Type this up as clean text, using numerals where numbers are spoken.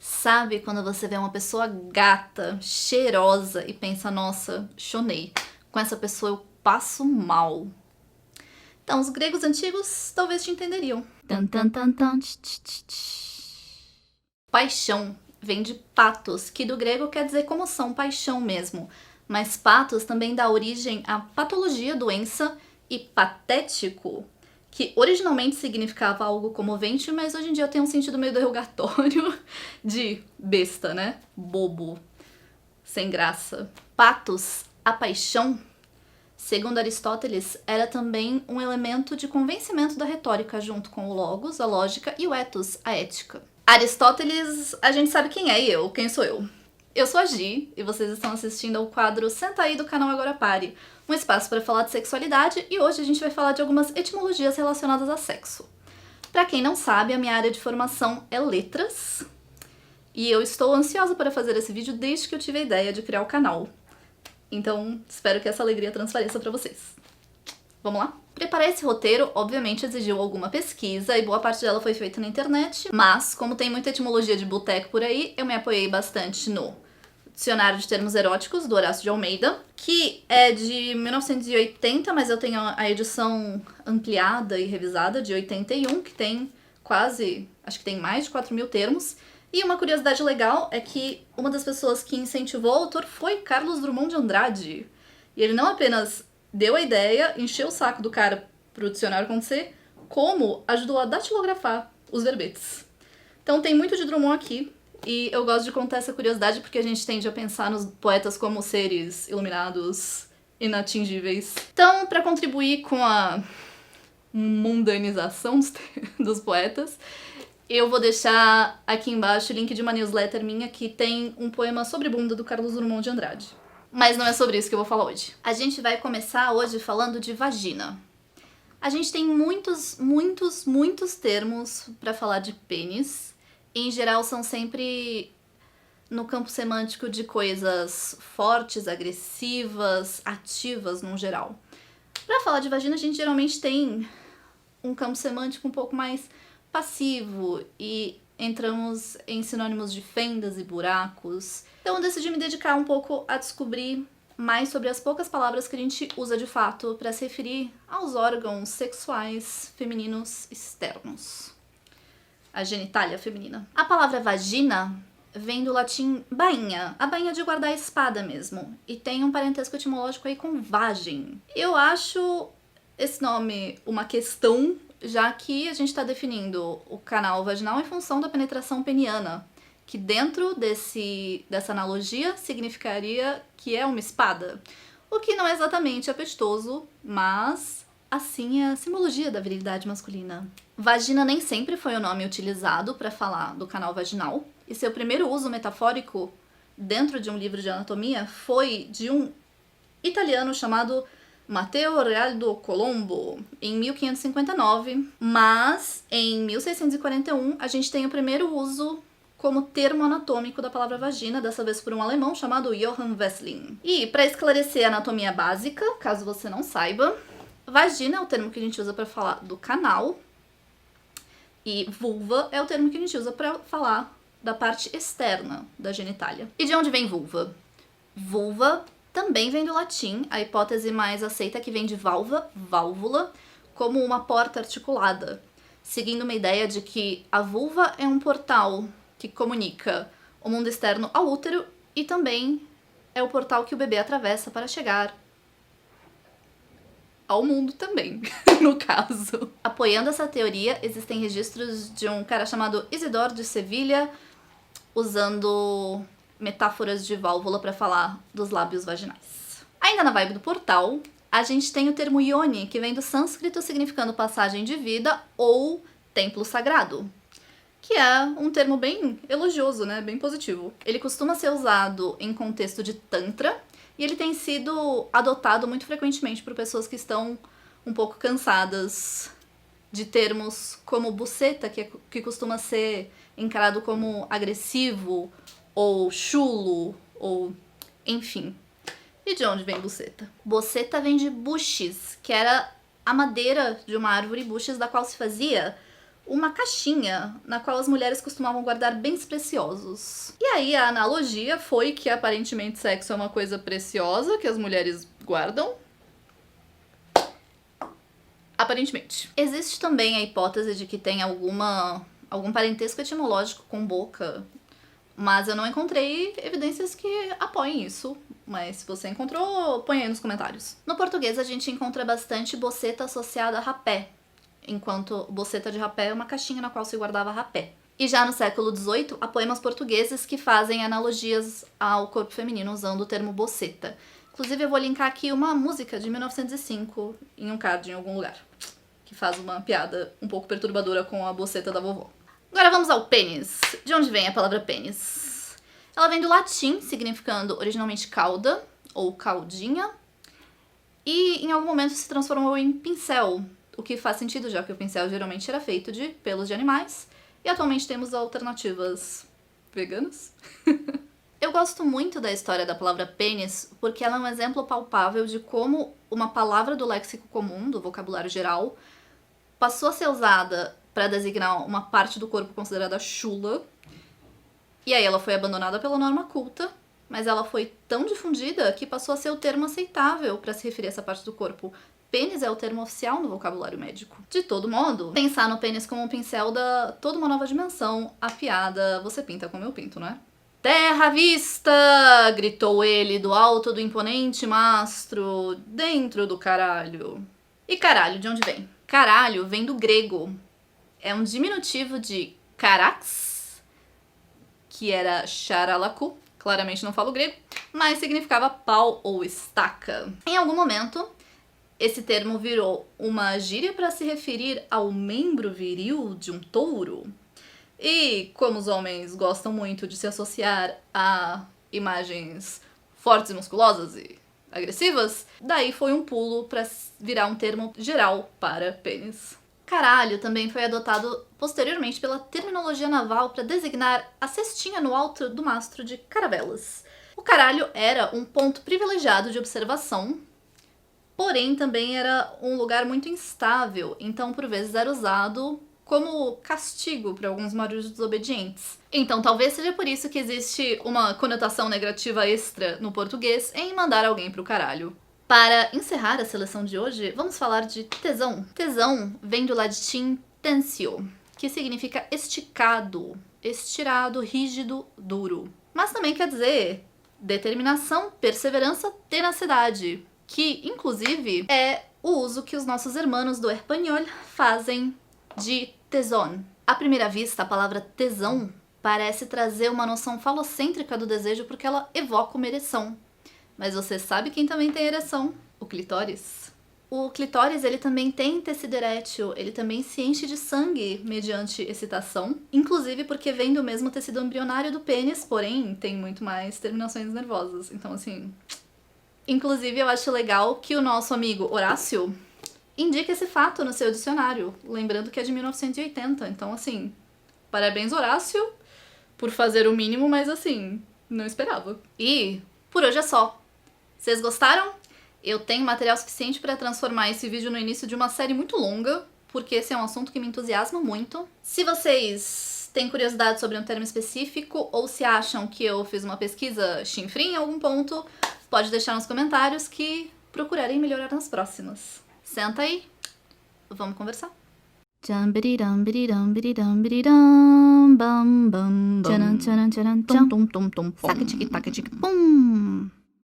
Sabe quando você vê uma pessoa gata, cheirosa e pensa, nossa, chonei, com essa pessoa eu passo mal. Então, os gregos antigos talvez te entenderiam. Tan, tan, tan, tan, tch, tch, tch, tch. Paixão vem de patos, que do grego quer dizer comoção, paixão mesmo. Mas patos também dá origem a patologia, doença, e patético, que originalmente significava algo comovente, mas hoje em dia tem um sentido meio derogatório de besta, né? Bobo, sem graça. Patos, a paixão, segundo Aristóteles, era também um elemento de convencimento da retórica, junto com o logos, a lógica, e o ethos, a ética. Aristóteles, a gente sabe quem é, e eu, quem sou eu? Eu sou a Gi, e vocês estão assistindo ao quadro Senta aí do canal Agora Pare, um espaço para falar de sexualidade, e hoje a gente vai falar de algumas etimologias relacionadas a sexo. Pra quem não sabe, a minha área de formação é letras, e eu estou ansiosa para fazer esse vídeo desde que eu tive a ideia de criar o canal. Então, espero que essa alegria transpareça pra vocês. Vamos lá? Preparar esse roteiro, obviamente, exigiu alguma pesquisa e boa parte dela foi feita na internet, mas, como tem muita etimologia de boteco por aí, eu me apoiei bastante no Dicionário de Termos Eróticos, do Horácio de Almeida, que é de 1980, mas eu tenho a edição ampliada e revisada de 81, que tem quase, acho que tem mais de 4.000 termos. E uma curiosidade legal é que uma das pessoas que incentivou o autor foi Carlos Drummond de Andrade. E ele não apenas deu a ideia, encheu o saco do cara pro dicionário acontecer, como ajudou a datilografar os verbetes. Então tem muito de Drummond aqui, e eu gosto de contar essa curiosidade porque a gente tende a pensar nos poetas como seres iluminados, inatingíveis. Então, para contribuir com a mundanização dos poetas, eu vou deixar aqui embaixo o link de uma newsletter minha que tem um poema sobre bunda do Carlos Drummond de Andrade. Mas não é sobre isso que eu vou falar hoje. A gente vai começar hoje falando de vagina. A gente tem muitos termos para falar de pênis. Em geral, são sempre no campo semântico de coisas fortes, agressivas, ativas, no geral. Para falar de vagina, a gente geralmente tem um campo semântico um pouco mais passivo e entramos em sinônimos de fendas e buracos. Então eu decidi me dedicar um pouco a descobrir mais sobre as poucas palavras que a gente usa de fato para se referir aos órgãos sexuais femininos externos. A genitália feminina. A palavra vagina vem do latim bainha, a bainha de guardar a espada mesmo, e tem um parentesco etimológico aí com vagem. Eu acho esse nome uma questão, já que a gente está definindo o canal vaginal em função da penetração peniana, que dentro dessa analogia significaria que é uma espada, o que não é exatamente apetitoso, mas assim é a simbologia da virilidade masculina. Vagina nem sempre foi o nome utilizado para falar do canal vaginal, e seu primeiro uso metafórico dentro de um livro de anatomia foi de um italiano chamado Matteo Realdo Colombo, em 1559, mas em 1641 a gente tem o primeiro uso como termo anatômico da palavra vagina, dessa vez por um alemão chamado Johann Wesseling. E para esclarecer a anatomia básica, caso você não saiba, vagina é o termo que a gente usa para falar do canal, e vulva é o termo que a gente usa para falar da parte externa da genitália. E de onde vem vulva? Vulva também vem do latim, a hipótese mais aceita é que vem de valva, válvula, como uma porta articulada, seguindo uma ideia de que a vulva é um portal que comunica o mundo externo ao útero e também é o portal que o bebê atravessa para chegar ao mundo também, no caso. Apoiando essa teoria, existem registros de um cara chamado Isidoro de Sevilha, usando metáforas de válvula para falar dos lábios vaginais. Ainda na vibe do portal, a gente tem o termo yoni, que vem do sânscrito significando passagem de vida ou templo sagrado, que é um termo bem elogioso, né? Bem positivo. Ele costuma ser usado em contexto de tantra e ele tem sido adotado muito frequentemente por pessoas que estão um pouco cansadas de termos como buceta, que costuma ser encarado como agressivo ou chulo, ou enfim. E de onde vem buceta? Buceta vem de buches, que era a madeira de uma árvore buches da qual se fazia uma caixinha na qual as mulheres costumavam guardar bens preciosos. E aí a analogia foi que aparentemente sexo é uma coisa preciosa que as mulheres guardam. Aparentemente. Existe também a hipótese de que tem algum parentesco etimológico com boca, mas eu não encontrei evidências que apoiem isso. Mas se você encontrou, põe aí nos comentários. No português a gente encontra bastante boceta associada a rapé, enquanto boceta de rapé é uma caixinha na qual se guardava rapé. E já no século XVIII, há poemas portugueses que fazem analogias ao corpo feminino usando o termo boceta. Inclusive eu vou linkar aqui uma música de 1905 em um card em algum lugar, que faz uma piada um pouco perturbadora com a boceta da vovó. Agora vamos ao pênis. De onde vem a palavra pênis? Ela vem do latim, significando originalmente cauda, ou caudinha, e em algum momento se transformou em pincel, o que faz sentido, já que o pincel geralmente era feito de pelos de animais, e atualmente temos alternativas veganas. Eu gosto muito da história da palavra pênis, porque ela é um exemplo palpável de como uma palavra do léxico comum, do vocabulário geral, passou a ser usada para designar uma parte do corpo considerada chula, e aí ela foi abandonada pela norma culta, mas ela foi tão difundida que passou a ser o termo aceitável para se referir a essa parte do corpo. Pênis é o termo oficial no vocabulário médico. De todo modo, pensar no pênis como um pincel dá toda uma nova dimensão. A piada, você pinta como eu pinto, né? Terra à vista! Gritou ele do alto do imponente mastro, dentro do caralho. E caralho, de onde vem? Caralho vem do grego. É um diminutivo de carax, que era charalacu, claramente não falo grego, mas significava pau ou estaca. Em algum momento, esse termo virou uma gíria para se referir ao membro viril de um touro. E como os homens gostam muito de se associar a imagens fortes e musculosas e agressivas, daí foi um pulo para virar um termo geral para pênis. Caralho também foi adotado posteriormente pela terminologia naval para designar a cestinha no alto do mastro de caravelas. O caralho era um ponto privilegiado de observação, porém também era um lugar muito instável, então por vezes era usado como castigo para alguns maridos desobedientes. Então talvez seja por isso que existe uma conotação negativa extra no português em mandar alguém pro caralho. Para encerrar a seleção de hoje, vamos falar de tesão. Tesão vem do latim tensio, que significa esticado, estirado, rígido, duro. Mas também quer dizer determinação, perseverança, tenacidade, que inclusive é o uso que os nossos hermanos do espanhol fazem de tesón. À primeira vista, a palavra tesão parece trazer uma noção falocêntrica do desejo porque ela evoca uma ereção. Mas você sabe quem também tem ereção? O clitóris. O clitóris, ele também tem tecido erétil, ele também se enche de sangue mediante excitação, inclusive porque vem do mesmo tecido embrionário do pênis, porém tem muito mais terminações nervosas. Então, assim... Inclusive, eu acho legal que o nosso amigo Horácio indica esse fato no seu dicionário, lembrando que é de 1980. Então, assim, parabéns, Horácio, por fazer o mínimo, mas, assim, não esperava. E por hoje é só. Vocês gostaram? Eu tenho material suficiente para transformar esse vídeo no início de uma série muito longa, porque esse é um assunto que me entusiasma muito. Se vocês têm curiosidade sobre um termo específico, ou se acham que eu fiz uma pesquisa chinfrim em algum ponto, pode deixar nos comentários que procurarei melhorar nas próximas. Senta aí, vamos conversar. Saca tic tac tic pum.